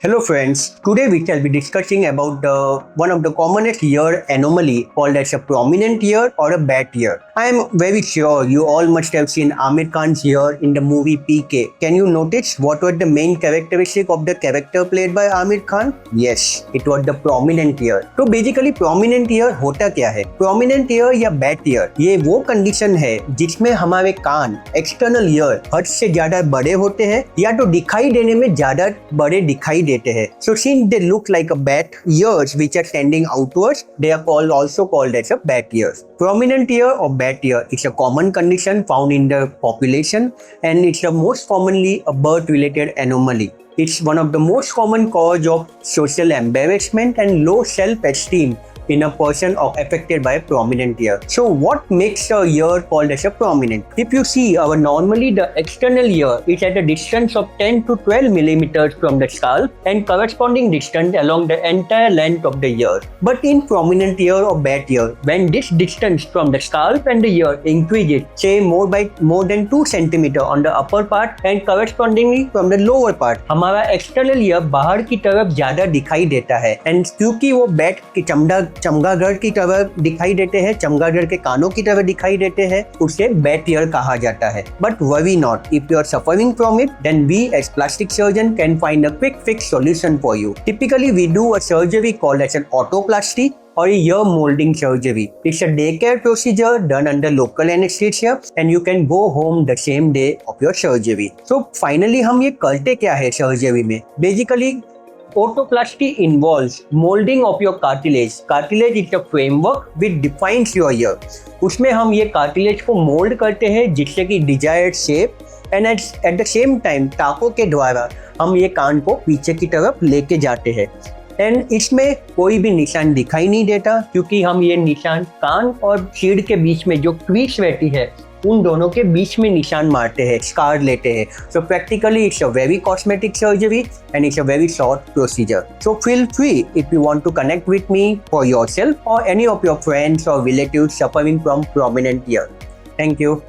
Hello friends, today we shall be discussing about one of the commonest ear anomaly called as a prominent ear or a bat ear. I am very sure you all must have seen Amir Khan's ear in the movie PK. Can you notice what were the main characteristic of the character played by Amir Khan? Yes, it was the prominent ear. तो basically prominent ear होता क्या है? Prominent ear या bat ear ये वो condition है जिसमें हमारे कान एक्सटर्नल ईयर हद से ज्यादा बड़े होते हैं या तो दिखाई देने में ज्यादा बड़े दिखाई देते हैं. So since they look like a bat, ears which are standing outwards, they are also called as a bat ears. Prominent ear or bat ear is a common condition found in the population and it's the most commonly a birth-related anomaly. It's one of the most common cause of social embarrassment and low self-esteem in a person affected by a prominent ear. So what makes a ear called as a prominent? If you see normally the external ear is at a distance of 10 to 12 millimeters from the scalp and corresponding distance along the entire length of the ear. But in prominent ear or bat ear, when this distance from the scalp and the ear increases, say more than 2 centimeter on the upper part and correspondingly from the lower part, हमारा external ear बाहर की तरफ ज्यादा दिखाई देता है and क्योंकि वो bat की चमगादड़ की तरह दिखाई देते हैं, चमगादड़ के कानों की तरह दिखाई देते हैं, उसे बैट ईयर कहा जाता है. But worry not, if you are suffering from it then we as plastic surgeon can find a quick fix solution for you. Typically we do a surgery called as an otoplasty or a ear molding surgery. It's a daycare procedure done under local anesthesia and you can go home the same day of your surgery. So finally हम ये करते क्या है surgery में? Basically Otoplasty involves molding of your cartilage. Cartilage is a framework which defines your ear. उसमें हम ये cartilage को mold करते हैं जिससे कि desired shape and at the same time टाकों के द्वारा हम ये कान को पीछे की तरफ लेके जाते हैं. एंड इसमें कोई भी निशान दिखाई नहीं देता क्योंकि हम ये निशान कान और रीढ़ के बीच में जो क्रीज रहती है उन दोनों के बीच में निशान मारते हैं, स्कार लेते हैं. So practically it's a very cosmetic surgery and it's a very short procedure. So feel free if you want to connect with me for yourself or any of your friends or relatives suffering from prominent ear. Thank you.